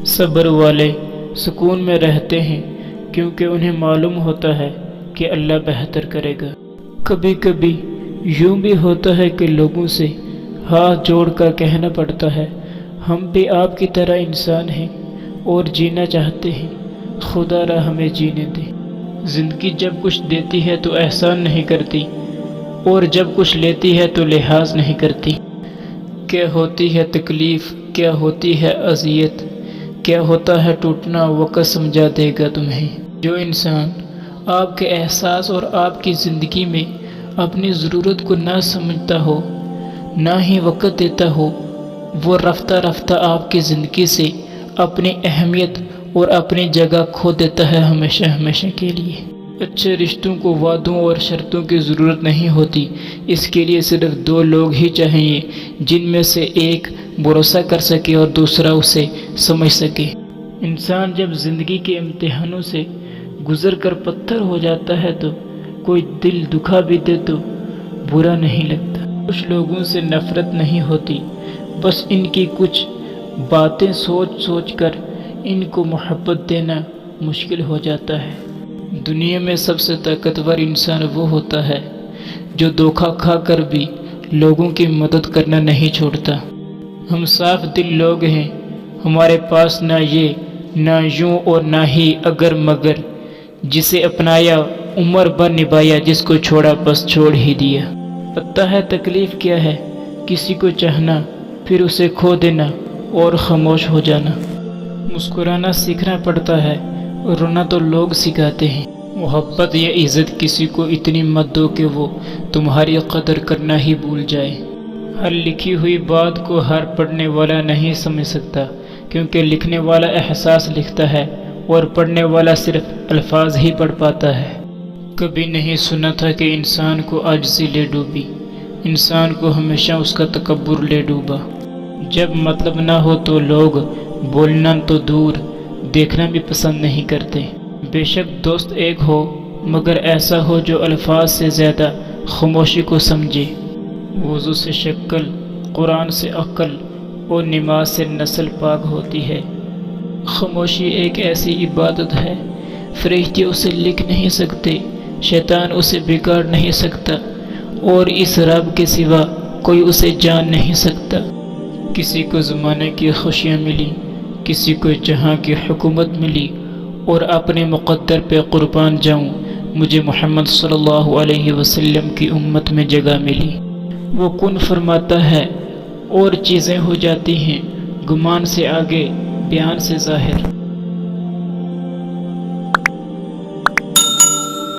صبر والے سکون میں رہتے ہیں کیونکہ انہیں معلوم ہوتا ہے کہ اللہ بہتر کرے گا۔ کبھی کبھی یوں بھی ہوتا ہے کہ لوگوں سے ہاتھ جوڑ کر کہنا پڑتا ہے ہم بھی آپ کی طرح انسان ہیں اور جینا چاہتے ہیں، خدا را ہمیں جینے دے۔ زندگی جب کچھ دیتی ہے تو احسان نہیں کرتی اور جب کچھ لیتی ہے تو لحاظ نہیں کرتی۔ کیا ہوتی ہے تکلیف، کیا ہوتی ہے اذیت، کیا ہوتا ہے ٹوٹنا، وقت سمجھا دے گا تمہیں۔ جو انسان آپ کے احساس اور آپ کی زندگی میں اپنی ضرورت کو نہ سمجھتا ہو، نہ ہی وقت دیتا ہو، وہ رفتہ رفتہ آپ کی زندگی سے اپنی اہمیت اور اپنی جگہ کھو دیتا ہے ہمیشہ ہمیشہ کے لیے۔ اچھے رشتوں کو وعدوں اور شرطوں کی ضرورت نہیں ہوتی، اس کے لیے صرف دو لوگ ہی چاہیے جن میں سے ایک بھروسہ کر سکے اور دوسرا اسے سمجھ سکے۔ انسان جب زندگی کے امتحانوں سے گزر کر پتھر ہو جاتا ہے تو کوئی دل دکھا بھی دے تو برا نہیں لگتا۔ کچھ لوگوں سے نفرت نہیں ہوتی، بس ان کی کچھ باتیں سوچ سوچ کر ان کو محبت دینا مشکل ہو جاتا ہے۔ دنیا میں سب سے طاقتور انسان وہ ہوتا ہے جو دھوکہ کھا کر بھی لوگوں کی مدد کرنا نہیں چھوڑتا۔ ہم صاف دل لوگ ہیں، ہمارے پاس نہ یہ نہ یوں اور نہ ہی اگر مگر، جسے اپنایا عمر بھر نبھایا، جس کو چھوڑا بس چھوڑ ہی دیا۔ پتہ ہے تکلیف کیا ہے، کسی کو چاہنا پھر اسے کھو دینا اور خاموش ہو جانا۔ مسکرانا سیکھنا پڑتا ہے، رونا تو لوگ سکھاتے ہیں۔ محبت یا عزت کسی کو اتنی مت دو کہ وہ تمہاری قدر کرنا ہی بھول جائے۔ ہر لکھی ہوئی بات کو ہر پڑھنے والا نہیں سمجھ سکتا، کیونکہ لکھنے والا احساس لکھتا ہے اور پڑھنے والا صرف الفاظ ہی پڑھ پاتا ہے۔ کبھی نہیں سنا تھا کہ انسان کو عاجزی لے ڈوبی، انسان کو ہمیشہ اس کا تکبر لے ڈوبا۔ جب مطلب نہ ہو تو لوگ بولنا تو دور دیکھنا بھی پسند نہیں کرتے۔ بے شک دوست ایک ہو مگر ایسا ہو جو الفاظ سے زیادہ خاموشی کو سمجھے۔ وضو سے شکل، قرآن سے عقل اور نماز سے نسل پاک ہوتی ہے۔ خاموشی ایک ایسی عبادت ہے، فرشتے اسے لکھ نہیں سکتے، شیطان اسے بگاڑ نہیں سکتا اور اس رب کے سوا کوئی اسے جان نہیں سکتا۔ کسی کو زمانے کی خوشیاں ملی، کسی کو جہاں کی حکومت ملی، اور اپنے مقدر پہ قربان جاؤں، مجھے محمد صلی اللہ علیہ وسلم کی امت میں جگہ ملی۔ وہ کن فرماتا ہے اور چیزیں ہو جاتی ہیں، گمان سے آگے، بیان سے ظاہر۔